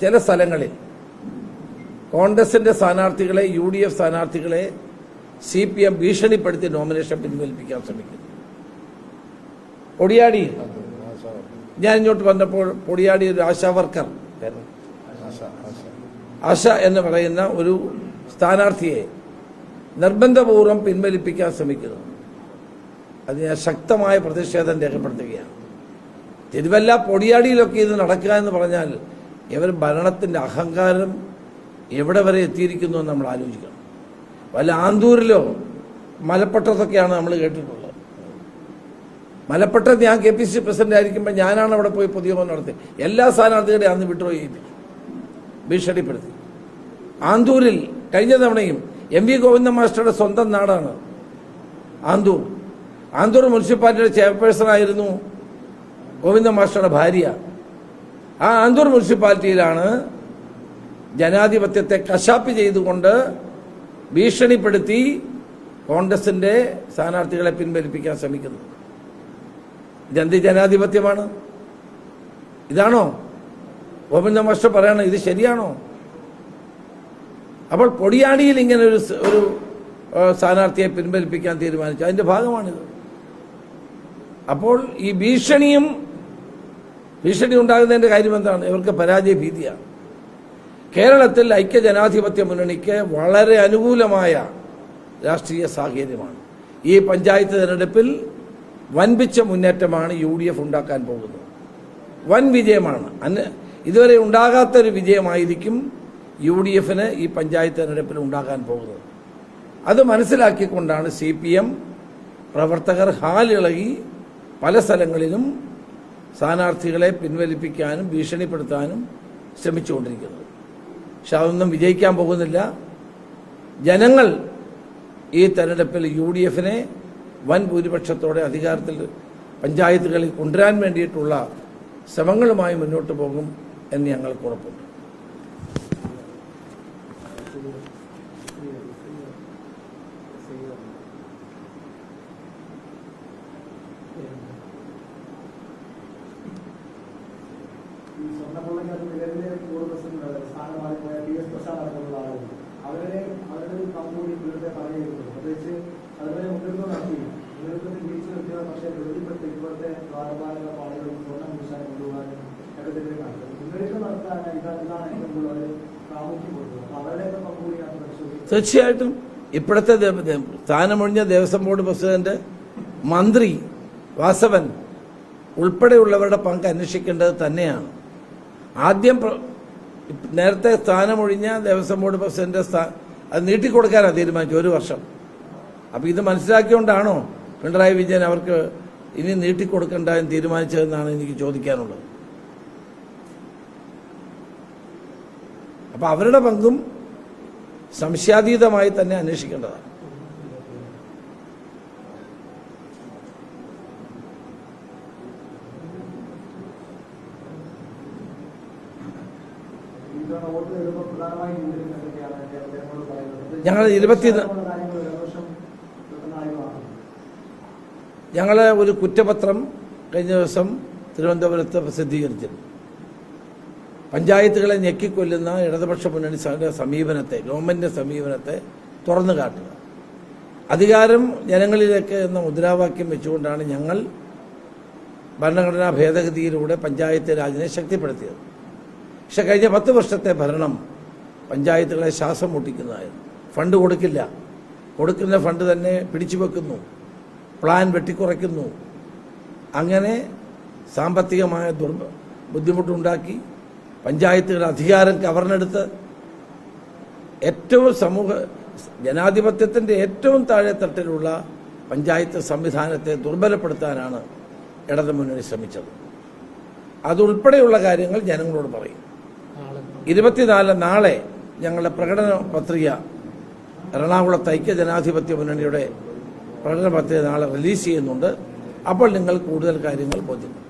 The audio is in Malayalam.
ചില സ്ഥലങ്ങളിൽ കോൺഗ്രസിന്റെ സ്ഥാനാർത്ഥികളെ UDF സ്ഥാനാർത്ഥികളെ CPM ഭീഷണിപ്പെടുത്തി നോമിനേഷൻ പിൻവലിപ്പിക്കാൻ ശ്രമിക്കുന്നു. പൊടിയാടി ഞാൻ ഇങ്ങോട്ട് വന്നപ്പോൾ പൊടിയാടി ഒരു ആശാ വർക്കർ ആശ എന്ന് പറയുന്ന ഒരു സ്ഥാനാർത്ഥിയെ നിർബന്ധപൂർവ്വം പിൻവലിപ്പിക്കാൻ ശ്രമിക്കുന്നു. അത് ഞാൻ ശക്തമായ പ്രതിഷേധം രേഖപ്പെടുത്തുകയാണ്. തിരുവല്ല പൊടിയാടിയിലൊക്കെ ഇത് നടക്കുക എന്ന് പറഞ്ഞാൽ ഇവർ ഭരണത്തിന്റെ അഹങ്കാരം എവിടെ വരെ എത്തിയിരിക്കുന്നു എന്ന് നമ്മൾ ആലോചിക്കണം. വല്ല ആന്തൂരിലോ മലപ്പട്ടത്തൊക്കെയാണ് നമ്മൾ കേട്ടിട്ടുള്ളത്. മലപ്പട്ടത്ത് ഞാൻ KPC പ്രസിഡന്റ് ആയിരിക്കുമ്പോൾ ഞാനാണ് അവിടെ പോയി പൊതുയോഗം നടത്തി. എല്ലാ സ്ഥാനാർത്ഥികളെയും അന്ന് വിഡ്രോ ചെയ്യിപ്പിച്ചു, ഭീഷണിപ്പെടുത്തി. ആന്തൂരിൽ കഴിഞ്ഞ തവണയും MV ഗോവിന്ദ മാസ്റ്ററുടെ സ്വന്തം നാടാണ് ആന്തൂർ. ആന്തൂർ മുനിസിപ്പാലിറ്റിയുടെ ചെയർപേഴ്സൺ ആയിരുന്നു ഗോവിന്ദ മാസ്റ്ററുടെ ഭാര്യ. ആ ആന്തൂർ മുനിസിപ്പാലിറ്റിയിലാണ് ജനാധിപത്യത്തെ കശാപ്പ് ചെയ്തുകൊണ്ട് ഭീഷണിപ്പെടുത്തി കോൺഗ്രസിന്റെ സ്ഥാനാർത്ഥികളെ പിൻവലിപ്പിക്കാൻ ശ്രമിക്കുന്നത്. ഇതെന്ത് ജനാധിപത്യമാണ്? ഇതാണോ ഗോവിന്ദ മാസ്റ്റർ പറയണം? ഇത് ശരിയാണോ? അപ്പോൾ പൊടിയാടിയിൽ ഇങ്ങനെ ഒരു സ്ഥാനാർത്ഥിയെ പിൻവലിപ്പിക്കാൻ തീരുമാനിച്ചു. അതിന്റെ ഭാഗമാണിത്. അപ്പോൾ ഈ ഭീഷണി ഉണ്ടാകുന്നതിന്റെ കാര്യം എന്താണ്? ഇവർക്ക് പരാജയ ഭീതിയാണ്. കേരളത്തിൽ ഐക്യജനാധിപത്യ മുന്നണിക്ക് വളരെ അനുകൂലമായ രാഷ്ട്രീയ സാഹചര്യമാണ്. ഈ പഞ്ചായത്ത് തെരഞ്ഞെടുപ്പിൽ വൻപിച്ച മുന്നേറ്റമാണ് UDF ഉണ്ടാക്കാൻ പോകുന്നത്. വൻ വിജയമാണ്. ഇതുവരെ ഉണ്ടാകാത്തൊരു വിജയമായിരിക്കും UDFന് ഈ പഞ്ചായത്ത് തെരഞ്ഞെടുപ്പിൽ ഉണ്ടാകാൻ പോകുന്നത്. അത് മനസ്സിലാക്കിക്കൊണ്ടാണ് CPM പ്രവർത്തകർ ഹാലിളകി പല സ്ഥലങ്ങളിലും സ്ഥാനാർത്ഥികളെ പിൻവലിപ്പിക്കാനും ഭീഷണിപ്പെടുത്താനും ശ്രമിച്ചുകൊണ്ടിരിക്കുന്നത്. പക്ഷെ അതൊന്നും വിജയിക്കാൻ പോകുന്നില്ല. ജനങ്ങൾ ഈ തെരഞ്ഞെടുപ്പിൽ UDFനെ വൻ ഭൂരിപക്ഷത്തോടെ അധികാരത്തിൽ പഞ്ചായത്തുകളിൽ കൊണ്ടുവരാൻ വേണ്ടിയിട്ടുള്ള ശ്രമങ്ങളുമായി മുന്നോട്ട് പോകും എന്ന് ഞങ്ങൾക്ക് ഉറപ്പുണ്ട്. തീർച്ചയായിട്ടും ഇപ്പോഴത്തെ സ്ഥാനമൊഴിഞ്ഞ ദേവസ്വം ബോർഡ് പ്രസിഡന്റ്, മന്ത്രി വാസവൻ ഉൾപ്പെടെയുള്ളവരുടെ പങ്ക് അന്വേഷിക്കേണ്ടത് തന്നെയാണ്. ആദ്യം നേരത്തെ സ്ഥാനമൊഴിഞ്ഞ ദേവസ്വം ബോർഡ് പ്രസിഡന്റ് അത് നീട്ടിക്കൊടുക്കാനാണ് തീരുമാനിച്ചു, 1 വർഷം. അപ്പം ഇത് മനസ്സിലാക്കിയോണ്ടാണോ പിണറായി വിജയൻ അവർക്ക് ഇനി നീട്ടിക്കൊടുക്കേണ്ട എന്ന് തീരുമാനിച്ചതെന്നാണ് എനിക്ക് ചോദിക്കാനുള്ളത്. അപ്പം അവരുടെ പങ്കും സംശയാതീതമായി തന്നെ അന്വേഷിക്കേണ്ടതാണ്. ഞങ്ങൾ ഒരു കുറ്റപത്രം കഴിഞ്ഞ ദിവസം തിരുവനന്തപുരത്ത് പ്രസിദ്ധീകരിച്ചിരുന്നു. പഞ്ചായത്തുകളെ ഞെക്കിക്കൊല്ലുന്ന ഇടതുപക്ഷ മുന്നണി സമീപനത്തെ, ഗവൺമെന്റിന്റെ സമീപനത്തെ തുറന്നു കാട്ടുക, അധികാരം ജനങ്ങളിലേക്ക് എന്ന മുദ്രാവാക്യം വെച്ചുകൊണ്ടാണ് ഞങ്ങൾ ഭരണഘടനാ ഭേദഗതിയിലൂടെ പഞ്ചായത്ത് രാജിനെ ശക്തിപ്പെടുത്തിയത്. പക്ഷെ കഴിഞ്ഞ 10 വർഷത്തെ ഭരണം പഞ്ചായത്തുകളെ ശ്വാസം മുട്ടിക്കുന്നതായിരുന്നു. ഫണ്ട് കൊടുക്കില്ല, കൊടുക്കുന്ന ഫണ്ട് തന്നെ പിടിച്ചു വെക്കുന്നു, പ്ലാൻ വെട്ടിക്കുറയ്ക്കുന്നു. അങ്ങനെ സാമ്പത്തികമായ ബുദ്ധിമുട്ടുണ്ടാക്കി പഞ്ചായത്തുകൾ അധികാരം കവർന്നെടുത്ത് ഏറ്റവും ജനാധിപത്യത്തിന്റെ ഏറ്റവും താഴെ തട്ടിലുള്ള പഞ്ചായത്ത് സംവിധാനത്തെ ദുർബലപ്പെടുത്താനാണ് ഇടതുമുന്നണി ശ്രമിച്ചത്. അതുൾപ്പെടെയുള്ള കാര്യങ്ങൾ ജനങ്ങളോട് പറയും. 24 നാളെ ഞങ്ങളുടെ പ്രകടന പത്രിക എറണാകുളത്ത് ഐക്യജനാധിപത്യ മുന്നണിയുടെ പ്രകടന പത്രിക നാളെ റിലീസ് ചെയ്യുന്നുണ്ട്. അപ്പോൾ നിങ്ങൾ കൂടുതൽ കാര്യങ്ങൾ ബോധ്യപ്പെടും.